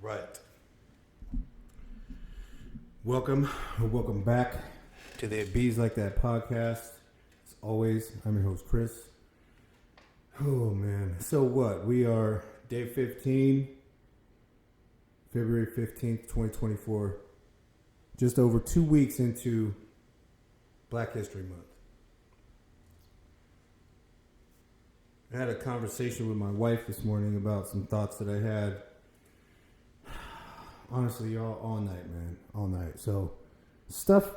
Right. Welcome back to the Bees Like That podcast. As always, I'm your host, Chris. Oh, man. So what? We are day 15, February 15th, 2024. Just over 2 weeks into Black History Month. I had a conversation with my wife this morning about some thoughts that I had. Honestly, y'all, all night, man. All night. So, stuff,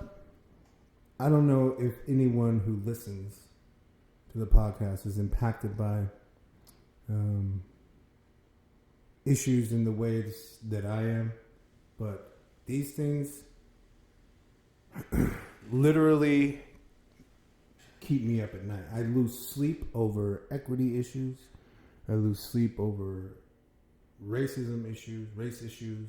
I don't know if anyone who listens to the podcast is impacted by issues in the ways that I am. But these things literally keep me up at night. I lose sleep over equity issues. I lose sleep over racism issues, race issues.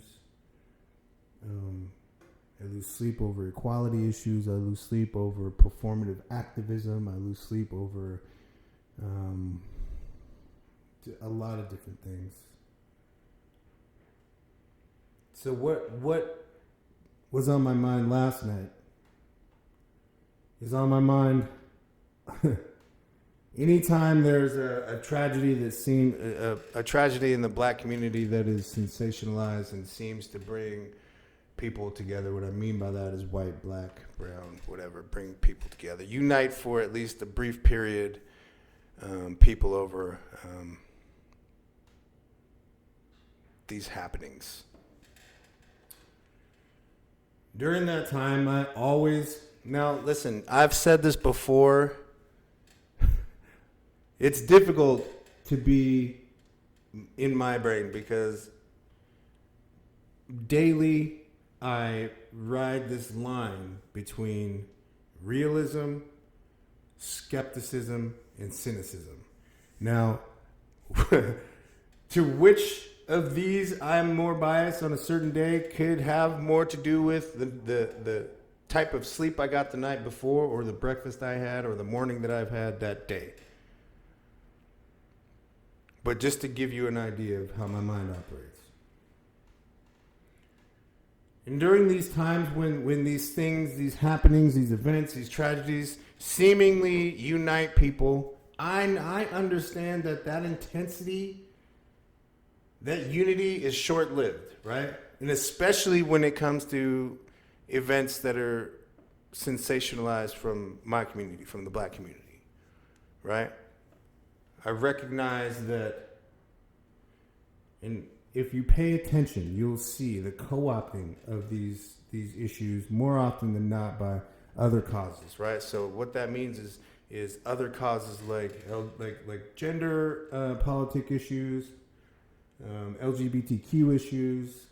I lose sleep over equality issues. I lose sleep over performative activism. I lose sleep over a lot of different things. So what was on my mind last night is on my mind. Anytime there's a tragedy that seems a tragedy in the black community that is sensationalized and seems to bring people together. What I mean by that is white, black, brown, whatever. Bring people together. Unite for at least a brief period. People over these happenings. During that time, I always... Now, listen, I've said this before. It's difficult to be in my brain because daily I ride this line between realism, skepticism, and cynicism. Now, to which of these I'm more biased on a certain day could have more to do with the type of sleep I got the night before, or the breakfast I had, or the morning that I've had that day. But just to give you an idea of how my mind operates. And during these times when these things, these happenings, these events, these tragedies seemingly unite people, I understand that intensity, that unity is short-lived, right? And especially when it comes to events that are sensationalized from my community, from the black community, right? I recognize that, and if you pay attention, you'll see the co-opting of these issues more often than not by other causes, right? So what that means is other causes like gender politic issues, LGBTQ issues.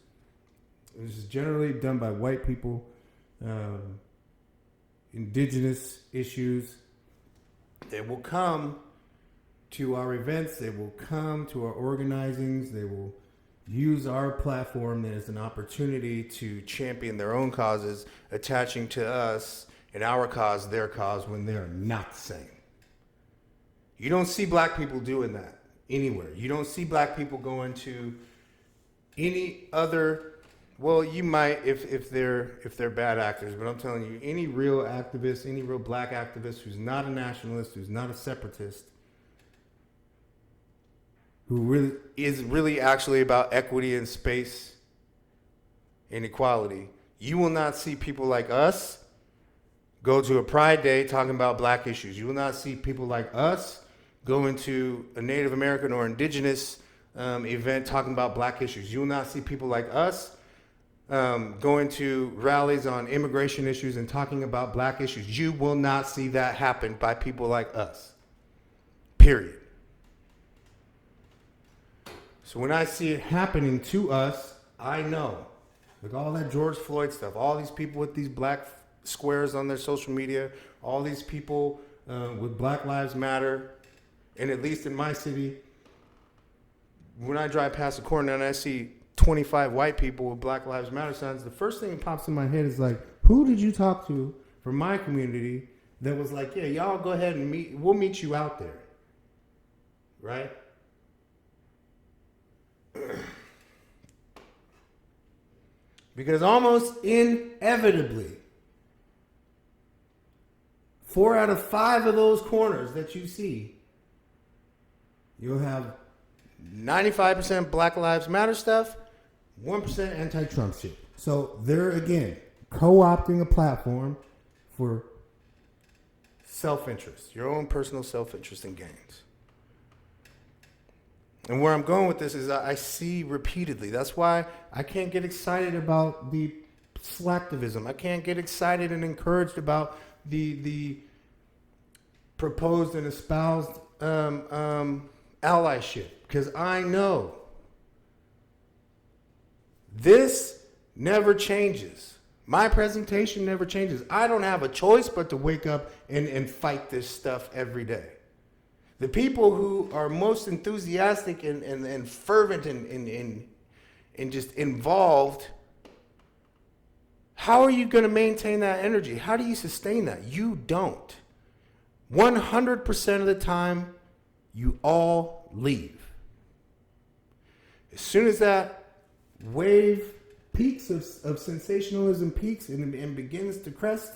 This is generally done by white people. Indigenous issues. They will come to our events, they will come to our organizings, they will use our platform as an opportunity to champion their own causes, attaching to us and our cause, their cause, when they're not the same. You don't see black people doing that anywhere. You don't see black people going to any other, well, you might if they're bad actors, but I'm telling you, any real activist, any real black activist who's not a nationalist, who's not a separatist, who is really actually about equity and space and equality, you will not see people like us go to a Pride Day talking about black issues. You will not see people like us go into a Native American or Indigenous event talking about black issues. You will not see people like us going to rallies on immigration issues and talking about black issues. You will not see that happen by people like us. Period. So when I see it happening to us, I know. Like all that George Floyd stuff, all these people with these black squares on their social media, all these people with Black Lives Matter, and at least in my city, when I drive past the corner and I see 25 white people with Black Lives Matter signs, the first thing that pops in my head is like, who did you talk to from my community that was like, yeah, y'all go ahead and we'll meet you out there, right? Because almost inevitably, 4 out of 5 of those corners that you see, you'll have 95% Black Lives Matter stuff, 1% anti-Trump shit. So they're, again, co-opting a platform for self-interest, your own personal self-interest and gains. And where I'm going with this is I see repeatedly. That's why I can't get excited about the slacktivism. I can't get excited and encouraged about the proposed and espoused allyship. Because I know this never changes. My presentation never changes. I don't have a choice but to wake up and fight this stuff every day. The people who are most enthusiastic and fervent and just involved, how are you going to maintain that energy? How do you sustain that? You don't. 100% of the time, you all leave. As soon as that wave peaks of sensationalism peaks and begins to crest,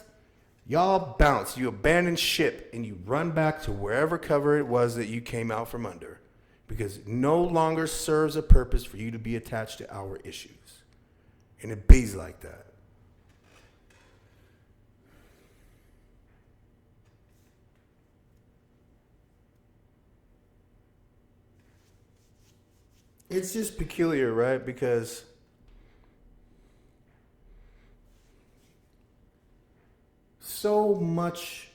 y'all bounce, you abandon ship, and you run back to wherever cover it was that you came out from under, because it no longer serves a purpose for you to be attached to our issues. And it bees like that. It's just peculiar, right? Because so much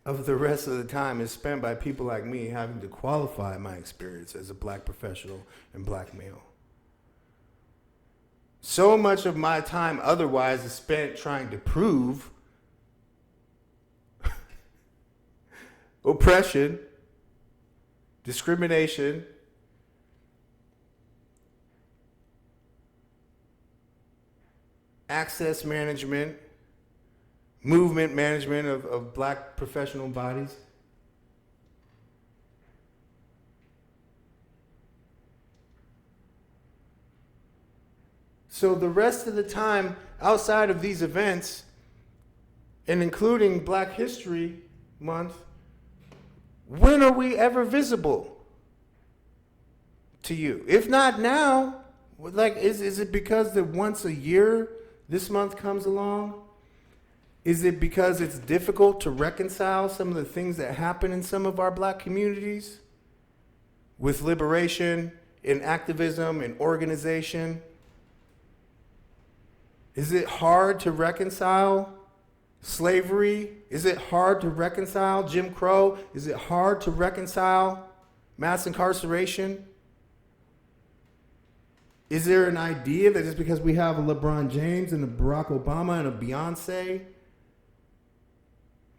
of the rest of the time is spent by people like me having to qualify my experience as a black professional and black male. So much of my time otherwise is spent trying to prove oppression, discrimination, access management, movement management of black professional bodies. So the rest of the time outside of these events, and including Black History Month, when are we ever visible to you? If not now, like, is it because that once a year this month comes along? Is it because it's difficult to reconcile some of the things that happen in some of our black communities with liberation and activism and organization? Is it hard to reconcile slavery? Is it hard to reconcile Jim Crow? Is it hard to reconcile mass incarceration? Is there an idea that just because we have a LeBron James and a Barack Obama and a Beyonce,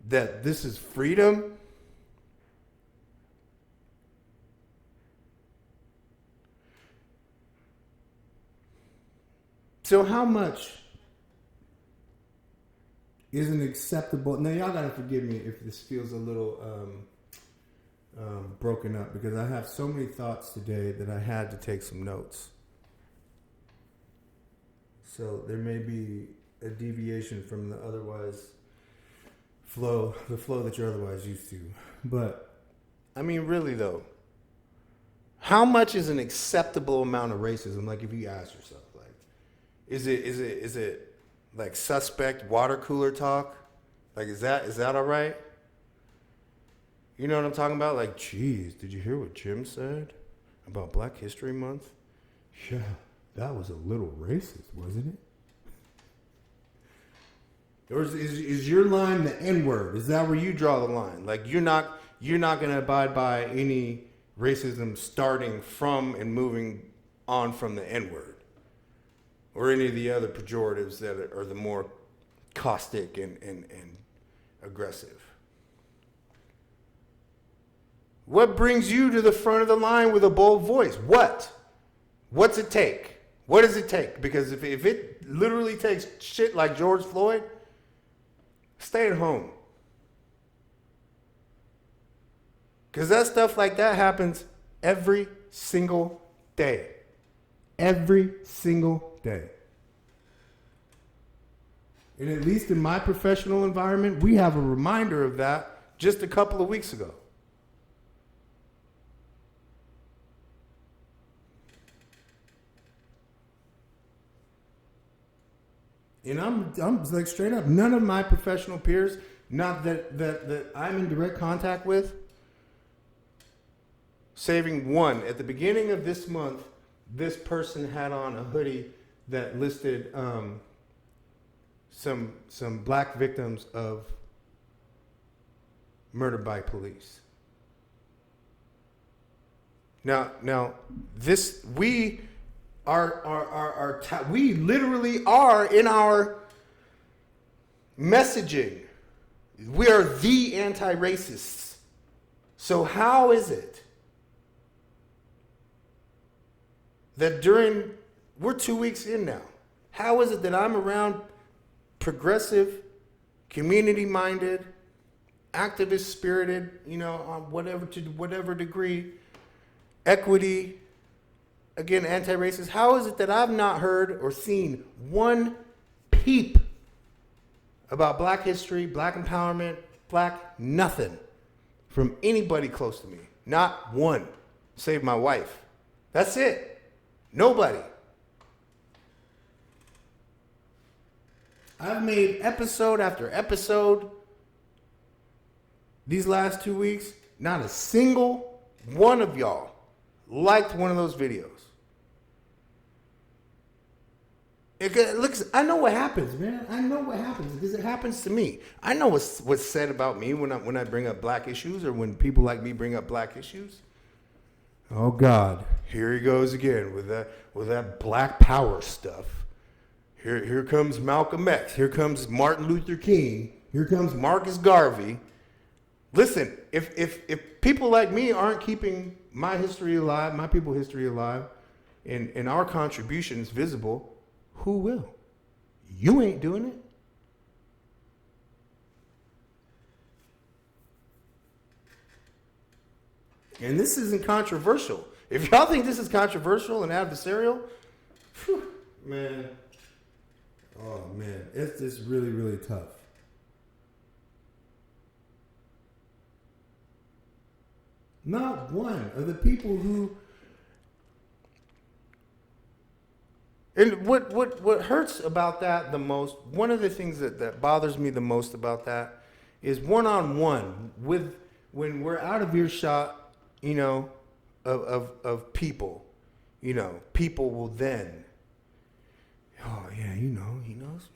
that this is freedom? So how much is an acceptable... Now, y'all got to forgive me if this feels a little broken up, because I have so many thoughts today that I had to take some notes. So there may be a deviation from the flow that you're otherwise used to. But, I mean, really, though, how much is an acceptable amount of racism? Like, if you ask yourself, like, is it like suspect water cooler talk? Like, is that all right? You know what I'm talking about? Like, geez, did you hear what Jim said about Black History Month? Yeah, that was a little racist, wasn't it? Or is your line the N-word? Is that where you draw the line? Like, you're not going to abide by any racism starting from and moving on from the N-word, or any of the other pejoratives that are the more caustic and aggressive. What brings you to the front of the line with a bold voice? What's it take? What does it take? Because if it literally takes shit like George Floyd, stay at home. Because that stuff like that happens every single day. Every single day. And at least in my professional environment, we have a reminder of that just a couple of weeks ago. And I'm like straight up, none of my professional peers, not that I'm in direct contact with, saving one. At the beginning of this month, this person had on a hoodie that listed some black victims of murder by police. Now this we we literally are in our messaging. We are the anti-racists. So how is it that we're 2 weeks in now. How is it that I'm around progressive, community-minded, activist-spirited, on whatever degree, equity, again, anti-racist. How is it that I've not heard or seen one peep about black history, black empowerment, black nothing from anybody close to me? Not one, save my wife. That's it. Nobody. I've made episode after episode these last 2 weeks. Not a single one of y'all liked one of those videos. It looks. I know what happens, man. I know what happens because it happens to me. I know what's said about me when I bring up black issues or when people like me bring up black issues. Oh God, here he goes again with that black power stuff. Here comes Malcolm X. Here comes Martin Luther King. Here comes Marcus Garvey. Listen, if people like me aren't keeping my history alive, my people's history alive, and our contributions visible, who will? You ain't doing it. And this isn't controversial. If y'all think this is controversial and adversarial, man, oh man, it's really, really tough. Not one of the people who. And what hurts about that the most, one of the things that bothers me the most about that is one-on-one with when we're out of earshot, of people, people will then, oh yeah, he knows,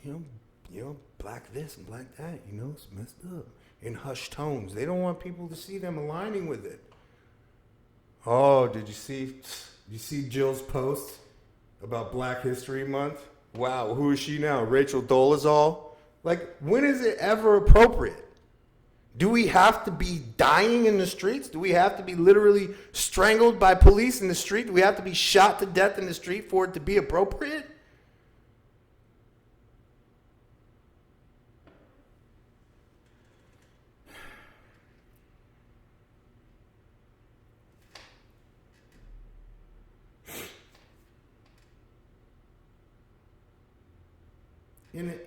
black this and black that, it's messed up. In hushed tones. They don't want people to see them aligning with it. Oh, did you see Jill's post about Black History Month? Wow, who is she now? Rachel Dolezal? Like, when is it ever appropriate? Do we have to be dying in the streets? Do we have to be literally strangled by police in the street? Do we have to be shot to death in the street for it to be appropriate? And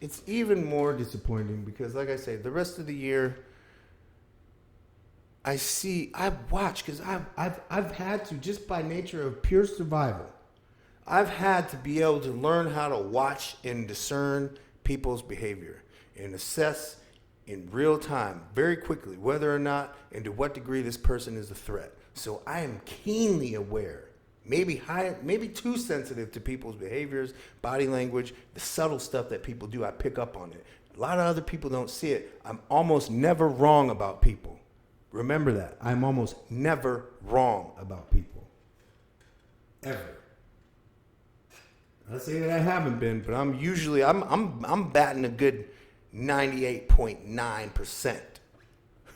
it's even more disappointing because, like I say, the rest of the year, I've watched because I've had to, just by nature of pure survival, I've had to be able to learn how to watch and discern people's behavior and assess in real time, very quickly, whether or not and to what degree this person is a threat. So I am keenly aware. Maybe too sensitive to people's behaviors, body language, the subtle stuff that people do. I pick up on it. A lot of other people don't see it. I'm almost never wrong about people. Remember that. I'm almost never wrong about people. Ever. I say that I haven't been, but I'm usually I'm batting a good 98.9%.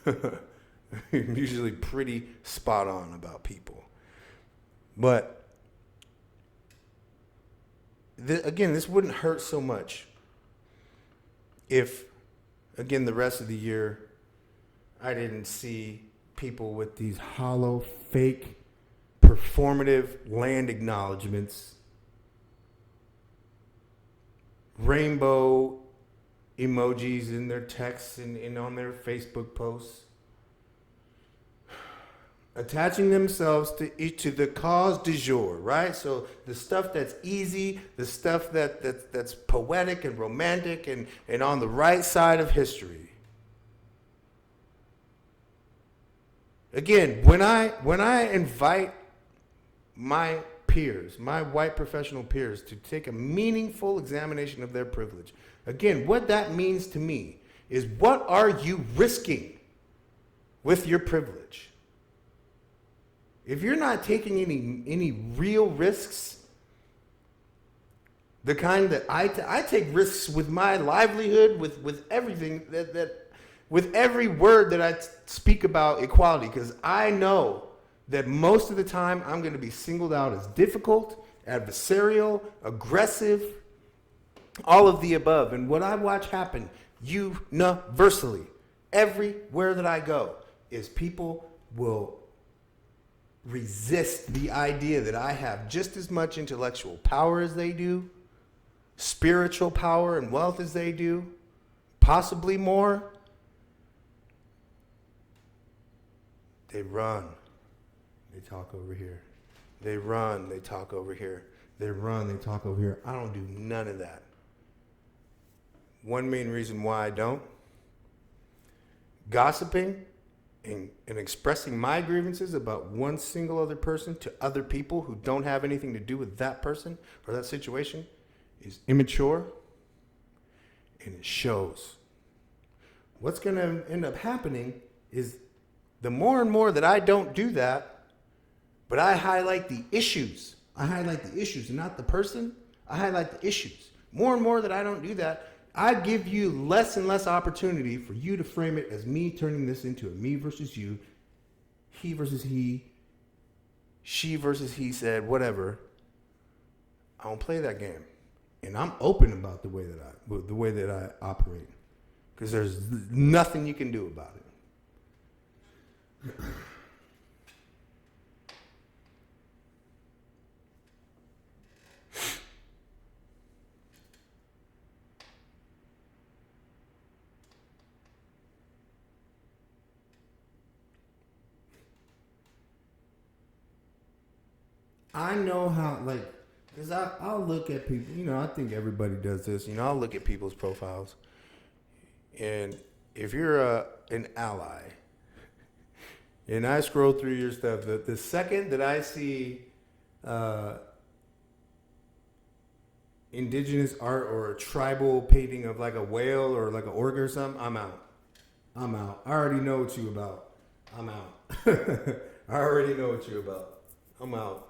I'm usually pretty spot on about people. But, again, this wouldn't hurt so much if, again, the rest of the year, I didn't see people with these hollow, fake, performative land acknowledgments rainbow emojis in their texts and on their Facebook posts. Attaching themselves to the cause du jour, right? So the stuff that's easy, the stuff that's poetic and romantic and on the right side of history. Again, when I invite my peers, my white professional peers, to take a meaningful examination of their privilege, again, what that means to me is, what are you risking with your privilege? If you're not taking any real risks, the kind that I take risks with my livelihood, with everything that with every word that I speak about equality, because I know that most of the time I'm going to be singled out as difficult, adversarial, aggressive, all of the above. And what I watch happen universally, everywhere that I go, is people will resist the idea that I have just as much intellectual power as they do, spiritual power and wealth as they do, possibly more. They run, they talk over here. They run, they talk over here. They run, they talk over here. I don't do none of that. One main reason why I don't: gossiping and expressing my grievances about one single other person to other people who don't have anything to do with that person or that situation is immature, and it shows. What's going to end up happening is, the more and more that I don't do that, but I highlight the issues. I highlight the issues, not the person. I highlight the issues. More and more that I don't do that, I give you less and less opportunity for you to frame it as me turning this into a me versus you, he versus he, she versus he said, whatever. I don't play that game, and I'm open about the way that I operate, because there's nothing you can do about it. I know how, because I'll look at people, I think everybody does this, I'll look at people's profiles. And if you're an ally, and I scroll through your stuff, the second that I see indigenous art or a tribal painting of like a whale or like an orca or something, I'm out. I already know what you about. I'm out. I already know what you're about. I'm out.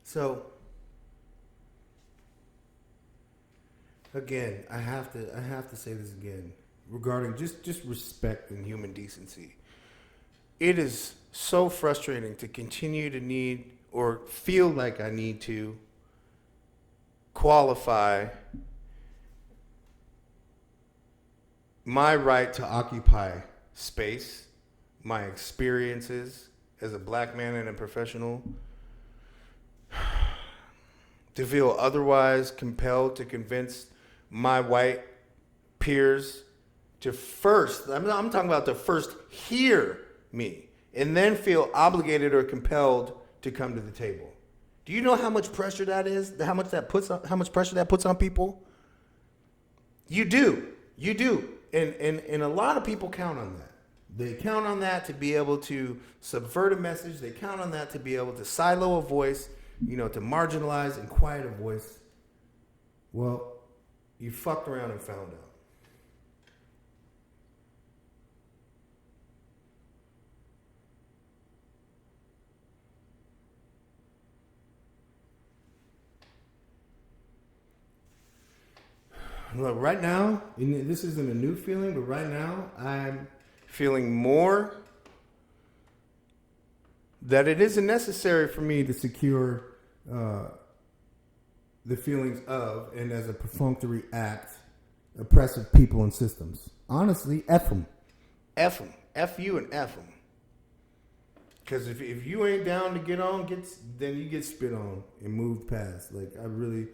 So, again, I have to say this again regarding just respect and human decency. It is so frustrating to continue to need or feel like I need to qualify my right to occupy space, my experiences as a black man and a professional, to feel otherwise compelled to convince my white peers to first, I'm talking about to first hear me and then feel obligated or compelled to come to the table. Do you know how much pressure that is? How much pressure that puts on people? You do. And a lot of people count on that. They count on that to be able to subvert a message. They count on that to be able to silo a voice, to marginalize and quiet a voice. Well, you fucked around and found out. Look, right now, and this isn't a new feeling, but right now I'm feeling more that it isn't necessary for me to secure the feelings of, and as a perfunctory act, oppressive people and systems. Honestly, F them. F them. F you and F them. Because if you ain't down to get on, then you get spit on and moved past. Like, I really,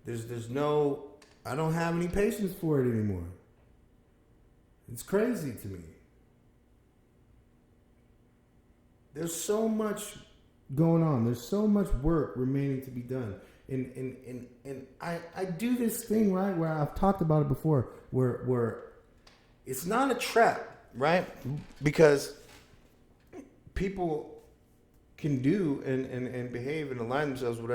there's no, I don't have any patience for it anymore. It's crazy to me. There's so much going on. There's so much work remaining to be done. And I do this thing, right, where I've talked about it before, where it's not a trap, right? Because people can do and behave and align themselves with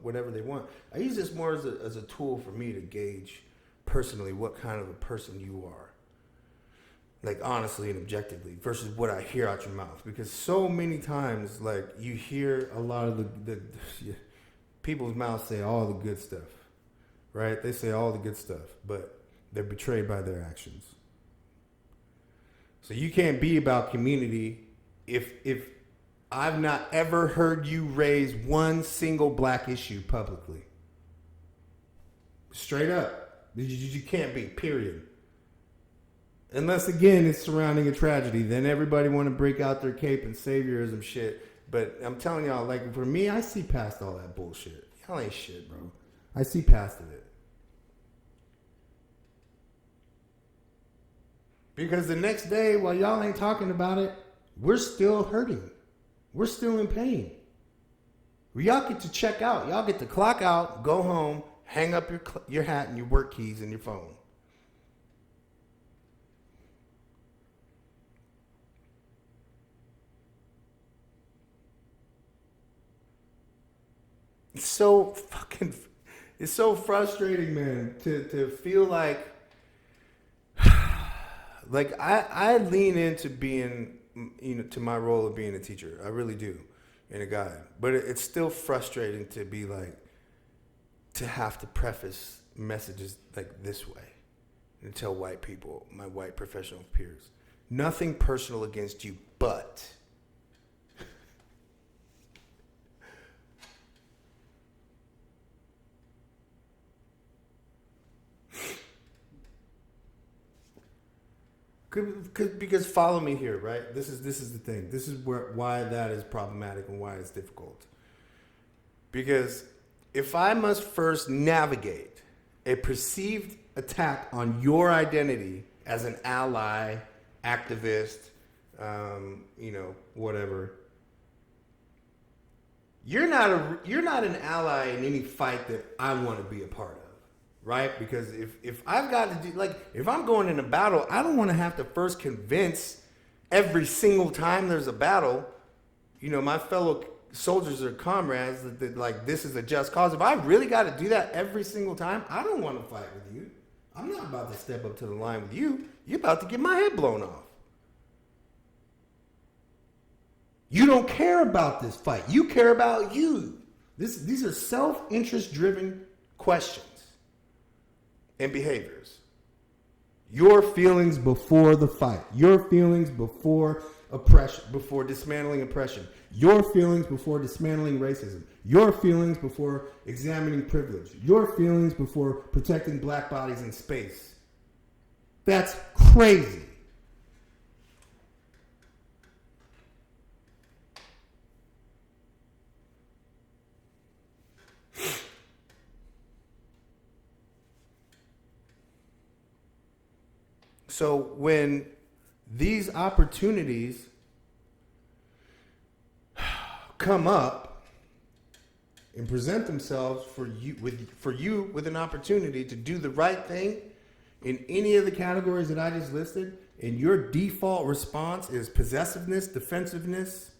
whatever they want. I use this more as a tool for me to gauge personally what kind of a person you are, like honestly and objectively, versus what I hear out your mouth. Because so many times, like, you hear a lot of the people's mouths say all the good stuff, right? They say all the good stuff, but they're betrayed by their actions. So you can't be about community if I've not ever heard you raise one single black issue publicly. Straight up. You can't be, period. Unless, again, it's surrounding a tragedy. Then everybody want to break out their cape and saviorism shit. But I'm telling y'all, like, for me, I see past all that bullshit. Y'all ain't shit, bro. I see past it. Because the next day, while y'all ain't talking about it, we're still hurting. We're still in pain. Y'all get to check out. Y'all get to clock out, go home, hang up your hat and your work keys and your phone. It's so frustrating, man, to feel like I lean into being, to my role of being a teacher. I really do, and a guide. But it's still frustrating to be like, to have to preface messages like this way and tell white people, my white professional peers, nothing personal against you, but. Because follow me here, right? This is the thing. This is why that is problematic and why it's difficult. Because if I must first navigate a perceived attack on your identity as an ally, activist, whatever, you're not an ally in any fight that I want to be a part of. Right? Because if I've got to do, like, if I'm going in a battle, I don't want to have to first convince every single time there's a battle, my fellow soldiers or comrades that like, this is a just cause. If I really got to do that every single time, I don't want to fight with you. I'm not about to step up to the line with you. You're about to get my head blown off. You don't care about this fight. You care about you. These are self-interest driven questions and behaviors. Your feelings before the fight. Your feelings before oppression, before dismantling oppression. Your feelings before dismantling racism. Your feelings before examining privilege. Your feelings before protecting black bodies in space. That's crazy. So when these opportunities come up and present themselves for you with an opportunity to do the right thing in any of the categories that I just listed, and your default response is possessiveness, defensiveness,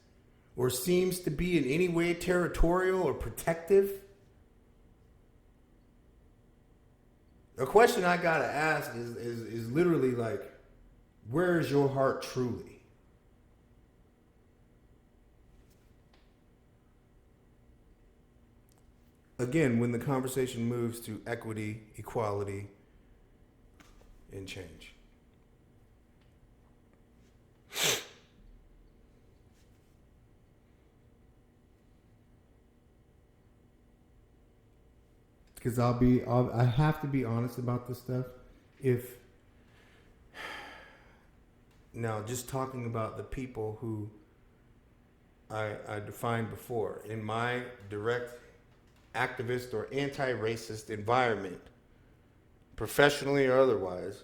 or seems to be in any way territorial or protective, a question I gotta ask is literally like, where is your heart truly? Again, when the conversation moves to equity, equality, and change. Because I have to be honest about this stuff. if now just talking about the people who I defined before in my direct activist or anti-racist environment, professionally or otherwise,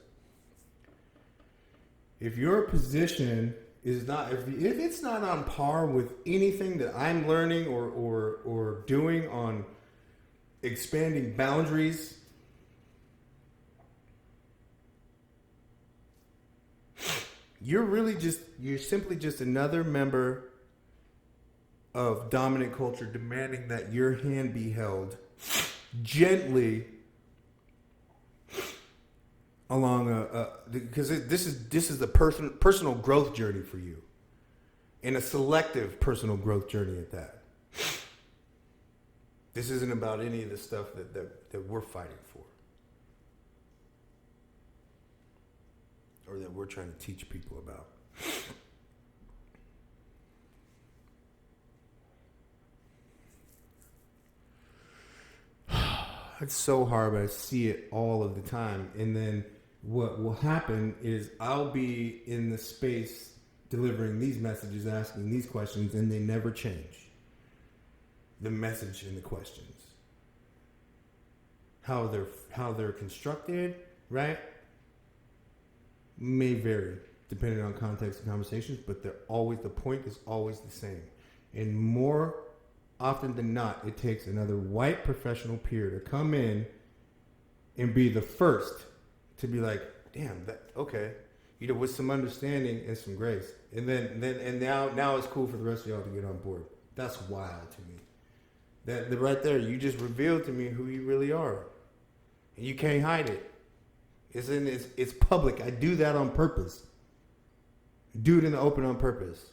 if your position is not, if it's not on par with anything that I'm learning or doing on expanding boundaries, you're simply just another member of dominant culture demanding that your hand be held gently along because this is a personal growth journey for you, and a selective personal growth journey at that. This isn't about any of the stuff that we're fighting for or that we're trying to teach people about. It's so hard, but I see it all of the time. And then what will happen is I'll be in the space delivering these messages, asking these questions, and they never change. The message and the questions. How they're constructed, right? May vary depending on context and conversations, but the point is always the same. And more often than not, it takes another white professional peer to come in and be the first to be like, damn, that okay, with some understanding and some grace. And now it's cool for the rest of y'all to get on board. That's wild to me. That right there, you just revealed to me who you really are. And you can't hide it. It's public. I do that on purpose. Do it in the open on purpose.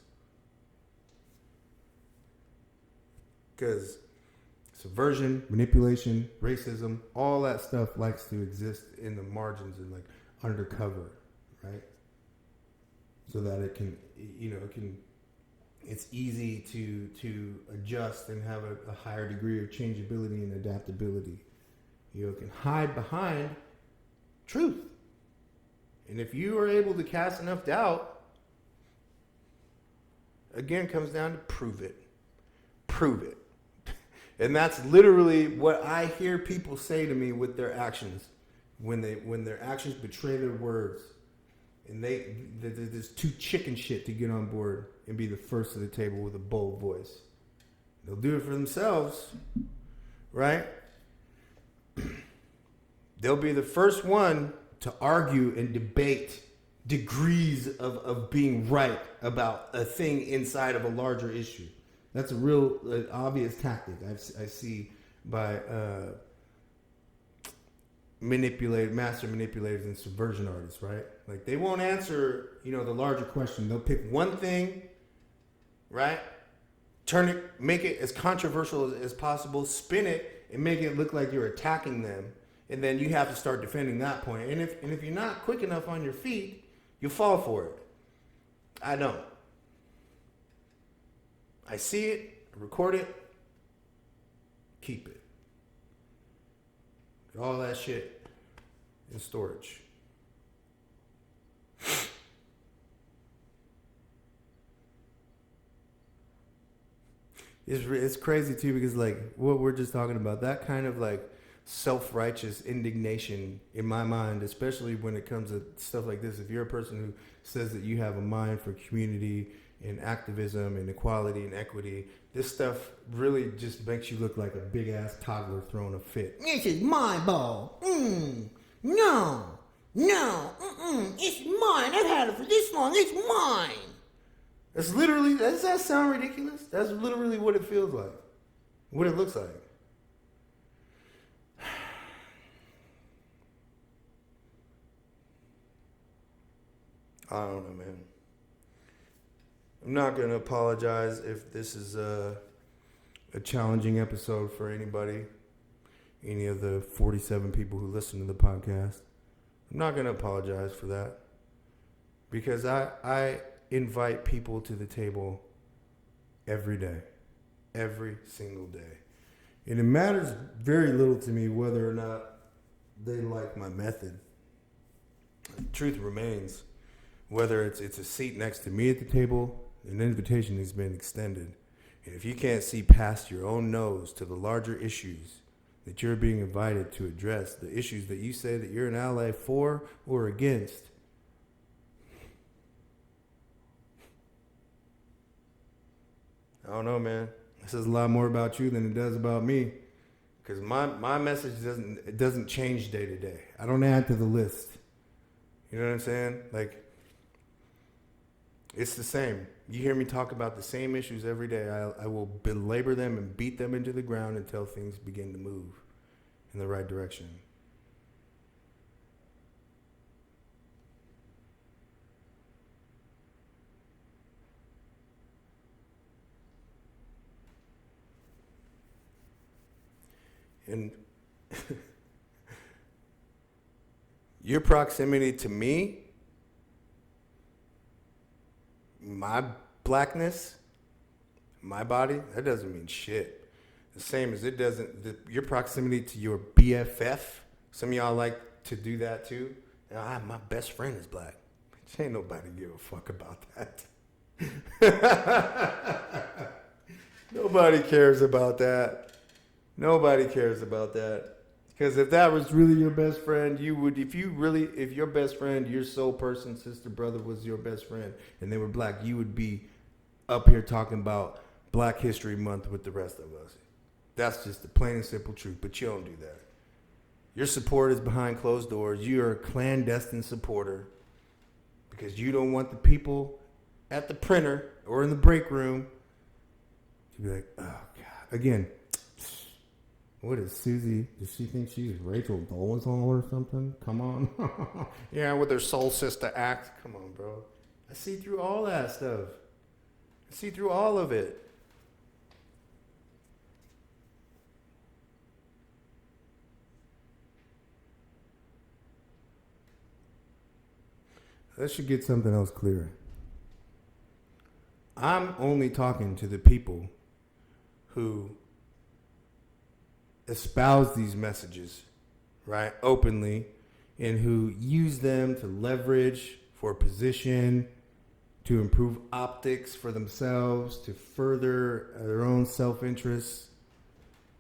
Because subversion, manipulation, racism, all that stuff likes to exist in the margins and like undercover, right? So that it can, it's easy to adjust and have a higher degree of changeability and adaptability. You can hide behind truth. And if you are able to cast enough doubt, again, it comes down to prove it. Prove it. And that's literally what I hear people say to me with their actions. When their actions betray their words. And there's too chicken shit to get on board and be the first to the table with a bold voice. They'll do it for themselves, right? They'll be the first one to argue and debate degrees of being right about a thing inside of a larger issue. That's a real obvious tactic I see by master manipulators and subversion artists, right? Like they won't answer, the larger question. They'll pick one thing, right? Turn it, make it as controversial as possible, spin it, and make it look like you're attacking them. And then you have to start defending that point. And if you're not quick enough on your feet, you'll fall for it. I don't. I see it, I record it, keep it. Get all that shit in storage. It's crazy too because like what we're just talking about, that kind of like self-righteous indignation in my mind, especially when it comes to stuff like this. If you're a person who says that you have a mind for community and activism and equality and equity, this stuff really just makes you look like a big ass toddler throwing a fit. This is my ball. No, it's mine. I've had it for this long. It's mine. That's literally, does that sound ridiculous? That's literally what it feels like. What it looks like. I don't know, man. I'm not going to apologize if this is a challenging episode for anybody, any of the 47 people who listen to the podcast. I'm not going to apologize for that because I invite people to the table every day, every single day. And it matters very little to me whether or not they like my method. Truth remains, whether it's a seat next to me at the table, an invitation has been extended. And if you can't see past your own nose to the larger issues that you're being invited to address, the issues that you say that you're an ally for or against, I don't know, man. It says a lot more about you than it does about me. Because my message doesn't change day to day. I don't add to the list. You know what I'm saying? Like, it's the same. You hear me talk about the same issues every day. I will belabor them and beat them into the ground until things begin to move in the right direction. And your proximity to me, my blackness, my body, that doesn't mean shit. The same as it doesn't, your proximity to your BFF, some of y'all like to do that too. My best friend is black. Ain't nobody give a fuck about that. Nobody cares about that. Nobody cares about that. Because if that was really your best friend, you would, if your best friend, your soul person, sister, brother was your best friend and they were black, you would be up here talking about Black History Month with the rest of us. That's just the plain and simple truth, but you don't do that. Your support is behind closed doors. You are a clandestine supporter because you don't want the people at the printer or in the break room to be like, oh, God. Again, what is Susie? Does she think she's Rachel Dolezal or something? Come on. Yeah, with her soul sister act. Come on, bro. I see through all that stuff. I see through all of it. Let's should get something else clear. I'm only talking to the people who espouse these messages, right, openly, and who use them to leverage for position, to improve optics for themselves, to further their own self-interest.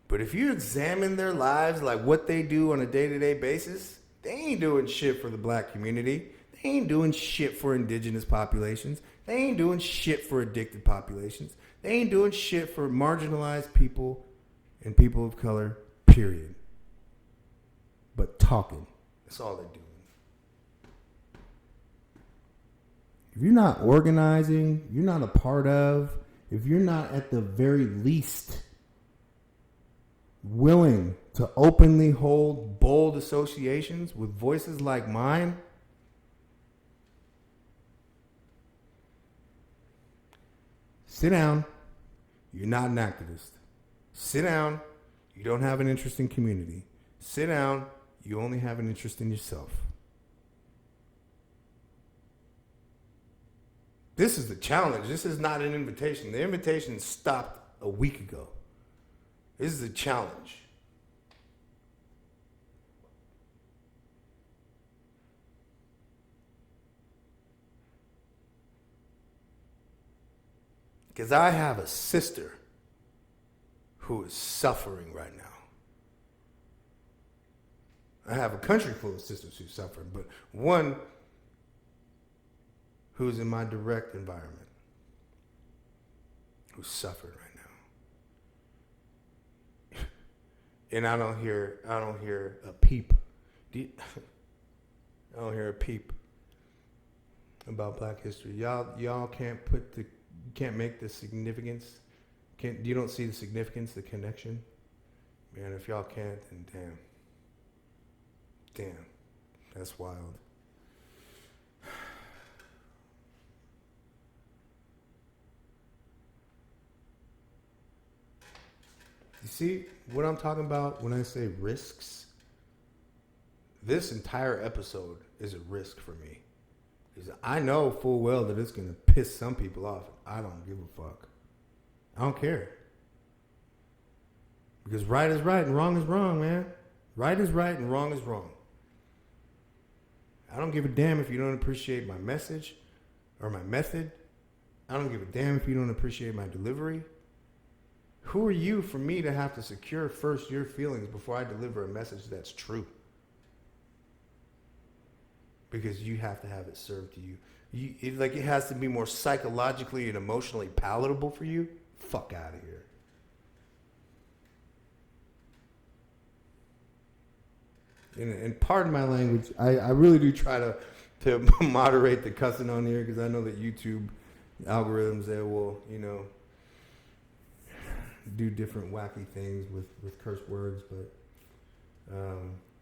But if you examine their lives, like what they do on a day-to-day basis, they ain't doing shit for the black community. They ain't doing shit for indigenous populations. They ain't doing shit for addicted populations. They ain't doing shit for marginalized people and people of color, period. But talking. That's all they're doing. If you're not organizing, you're not a part of, if you're not at the very least willing to openly hold bold associations with voices like mine, sit down. You're not an activist. Sit down. You don't have an interest in community. Sit down. You only have an interest in yourself. This is the challenge. This is not an invitation. The invitation stopped a week ago. This is a challenge. Because I have a sister who is suffering right now. I have a country full of sisters who suffer, but one who's in my direct environment who's suffering right now. And I don't hear a peep. I don't hear a peep about Black history. Y'all can't make the significance. You don't see the significance, the connection? Man, if y'all can't, then damn, that's wild. You see what I'm talking about when I say risks? This entire episode is a risk for me. Because I know full well that it's going to piss some people off. I don't give a fuck. I don't care. Because right is right and wrong is wrong, man. Right is right and wrong is wrong. I don't give a damn if you don't appreciate my message or my method. I don't give a damn if you don't appreciate my delivery. Who are you for me to have to secure first your feelings before I deliver a message that's true? Because you have to have it served to you. It has to be more psychologically and emotionally palatable for you. Fuck out of here. And pardon my language. I really do try to moderate the cussing on here because I know that YouTube algorithms, they will, do different wacky things with curse words. But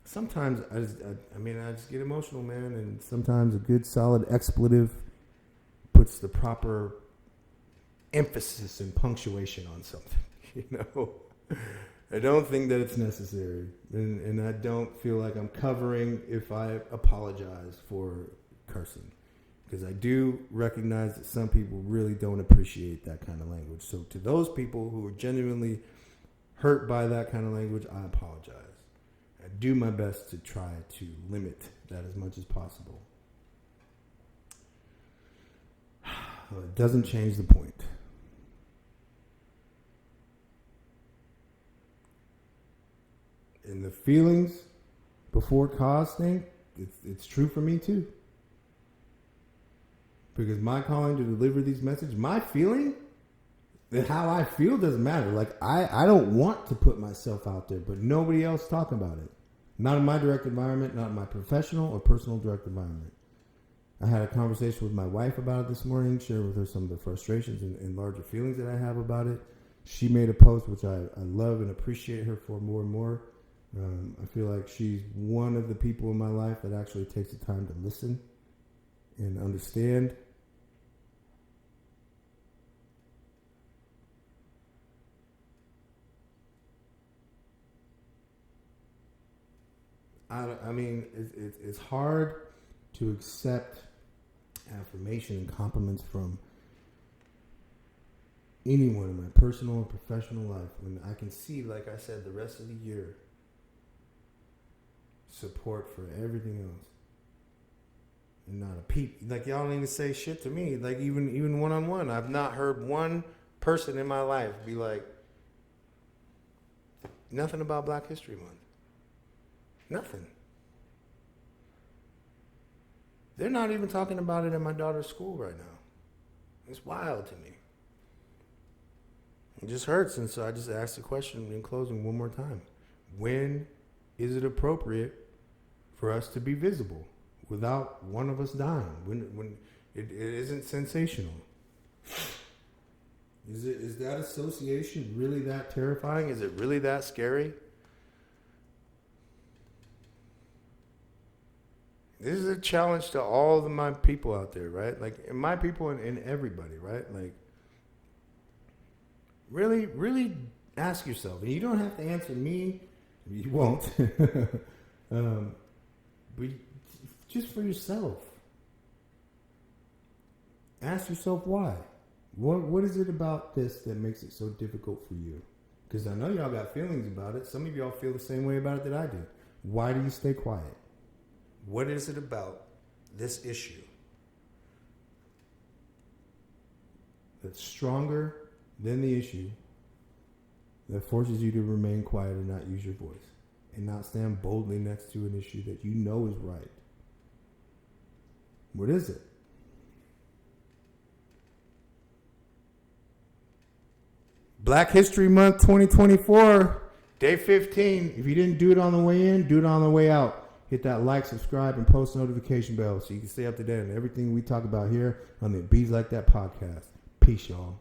sometimes I just get emotional, man. And sometimes a good solid expletive puts the proper emphasis and punctuation on something, I don't think that it's necessary, and I don't feel like I'm covering if I apologize for cursing, because I do recognize that some people really don't appreciate that kind of language. So to those people who are genuinely hurt by that kind of language, I apologize. I do my best to try to limit that as much as possible. It doesn't change the point. And the feelings before cause thing, it's true for me too. Because my calling to deliver these messages, my feeling, and how I feel doesn't matter. Like, I don't want to put myself out there, but nobody else talking about it. Not in my direct environment, not in my professional or personal direct environment. I had a conversation with my wife about it this morning, shared with her some of the frustrations and larger feelings that I have about it. She made a post, which I love and appreciate her for more and more. I feel like she's one of the people in my life that actually takes the time to listen and understand. It's hard to accept affirmation and compliments from anyone in my personal and professional life when I can see, like I said, the rest of the year support for everything else, and not a peep. Like, y'all don't even say shit to me. Like, even one-on-one, I've not heard one person in my life be like, nothing about Black History Month. Nothing. They're not even talking about it at my daughter's school right now. It's wild to me. It just hurts, and so I just asked the question in closing one more time. When is it appropriate for us to be visible without one of us dying? When it isn't sensational? Is that association really that terrifying? Is it really that scary? This is a challenge to all of my people out there, right? Like, my people and everybody, right? Like, really, really ask yourself, and you don't have to answer me. You won't. But just for yourself. Ask yourself why. What is it about this that makes it so difficult for you? Because I know y'all got feelings about it. Some of y'all feel the same way about it that I do. Why do you stay quiet? What is it about this issue that's stronger than the issue that forces you to remain quiet and not use your voice and not stand boldly next to an issue that you know is right? What is it? Black History Month 2024, day 15. If you didn't do it on the way in, do it on the way out. Hit that like, subscribe, and post notification bell so you can stay up to date on everything we talk about here on the Bees Like That podcast. Peace, y'all.